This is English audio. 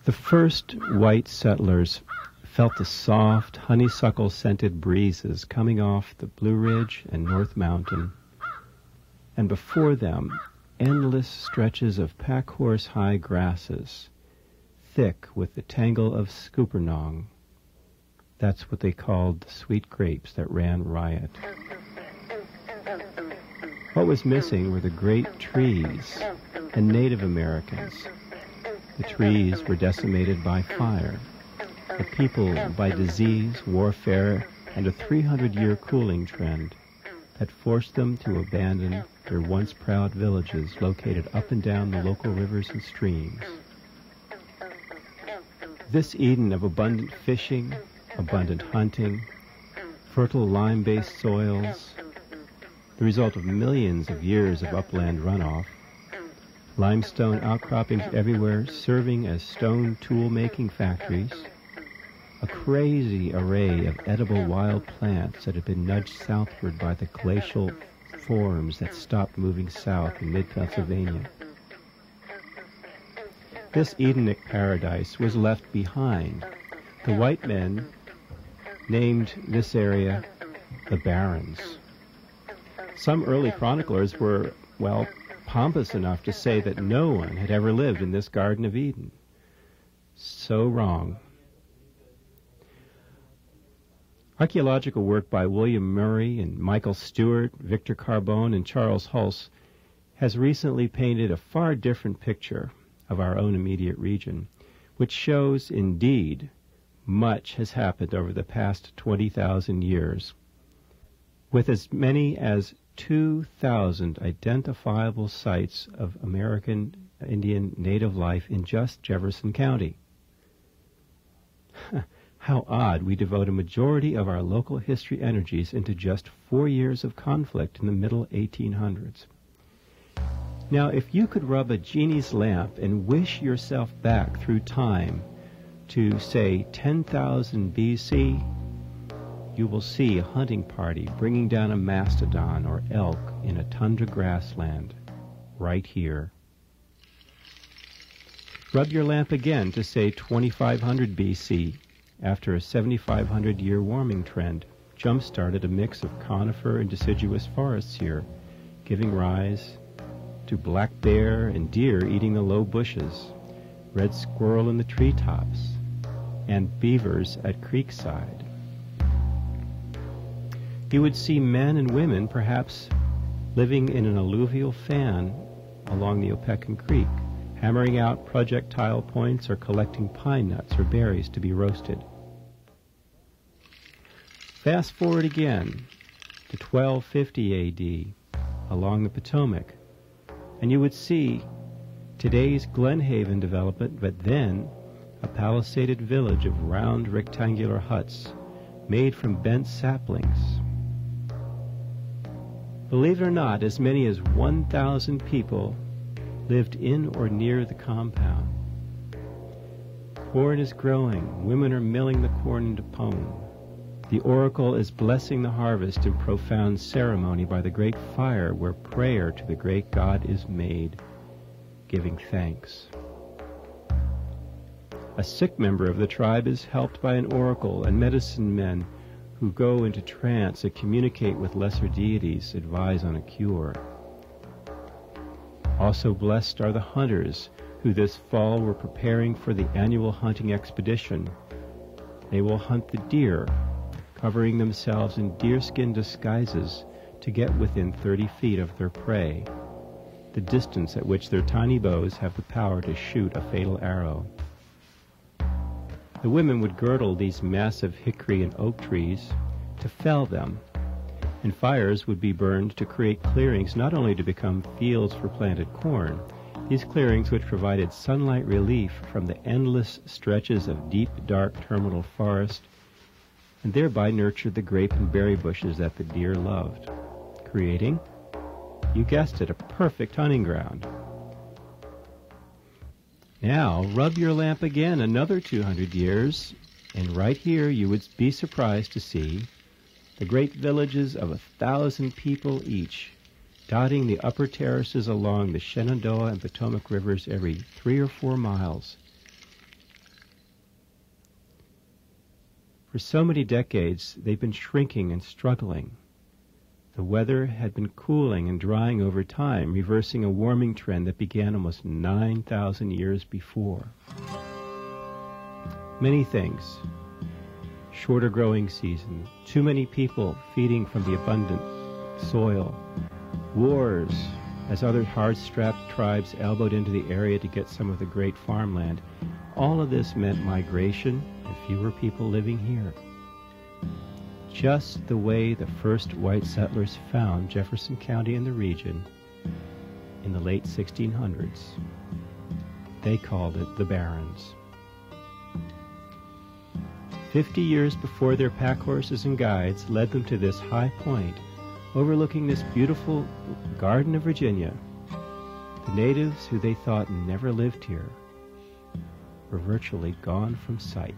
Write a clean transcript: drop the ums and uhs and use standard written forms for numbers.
The first white settlers felt the soft, honeysuckle-scented breezes coming off the Blue Ridge and North Mountain, and before them, endless stretches of pack-horse-high grasses, thick with the tangle of scoopernong. That's what they called the sweet grapes that ran riot. What was missing were the great trees and Native Americans. The trees were decimated by fire, the people by disease, warfare, and a 300-year cooling trend that forced them to abandon their once proud villages located up and down the local rivers and streams. This Eden of abundant fishing, abundant hunting, fertile lime-based soils, the result of millions of years of upland runoff, limestone outcroppings everywhere serving as stone tool-making factories, a crazy array of edible wild plants that had been nudged southward by the glacial forms that stopped moving south in mid-Pennsylvania. This Edenic paradise was left behind. The white men named this area the Barrens. Some early chroniclers were, pompous enough to say that no one had ever lived in this Garden of Eden. So wrong. Archaeological work by William Murray and Michael Stewart, Victor Carbone, and Charles Hulse has recently painted a far different picture of our own immediate region, which shows, indeed, much has happened over the past 20,000 years, with as many as 2,000 identifiable sites of American Indian native life in just Jefferson County. How odd we devote a majority of our local history energies into just 4 years of conflict in the middle 1800s. Now, if you could rub a genie's lamp and wish yourself back through time to, say, 10,000 B.C., you will see a hunting party bringing down a mastodon or elk in a tundra grassland right here. Rub your lamp again to, say, 2500 B.C., after a 7,500-year warming trend jump-started a mix of conifer and deciduous forests here, giving rise to black bear and deer eating the low bushes, red squirrel in the treetops, and beavers at creekside. You would see men and women perhaps living in an alluvial fan along the Opequon Creek, hammering out projectile points or collecting pine nuts or berries to be roasted. Fast forward again to 1250 A.D. along the Potomac, and you would see today's Glen Haven development, but then a palisaded village of round rectangular huts made from bent saplings. Believe it or not, as many as 1,000 people lived in or near the compound. Corn is growing. Women are milling the corn into pone. The oracle is blessing the harvest in profound ceremony by the great fire where prayer to the great God is made, giving thanks. A sick member of the tribe is helped by an oracle and medicine men who go into trance and communicate with lesser deities, advise on a cure. Also blessed are the hunters who this fall were preparing for the annual hunting expedition. They will hunt the deer, covering themselves in deerskin disguises to get within 30 feet of their prey, the distance at which their tiny bows have the power to shoot a fatal arrow. The women would girdle these massive hickory and oak trees to fell them, and fires would be burned to create clearings not only to become fields for planted corn, these clearings which provided sunlight relief from the endless stretches of deep, dark terminal forest, and thereby nurtured the grape and berry bushes that the deer loved, creating, you guessed it, a perfect hunting ground. Now, rub your lamp again another 200 years, and right here you would be surprised to see the great villages of 1,000 people each, dotting the upper terraces along the Shenandoah and Potomac rivers every 3 or 4 miles. For so many decades, they've been shrinking and struggling. The weather had been cooling and drying over time, reversing a warming trend that began almost 9,000 years before. Many things. Shorter growing season, too many people feeding from the abundant soil, wars as other hard-strapped tribes elbowed into the area to get some of the great farmland. All of this meant migration and fewer people living here. Just the way the first white settlers found Jefferson County and the region in the late 1600s. They called it the Barrens. 50 years before their pack horses and guides led them to this high point, overlooking this beautiful Garden of Virginia, the natives who they thought never lived here were virtually gone from sight.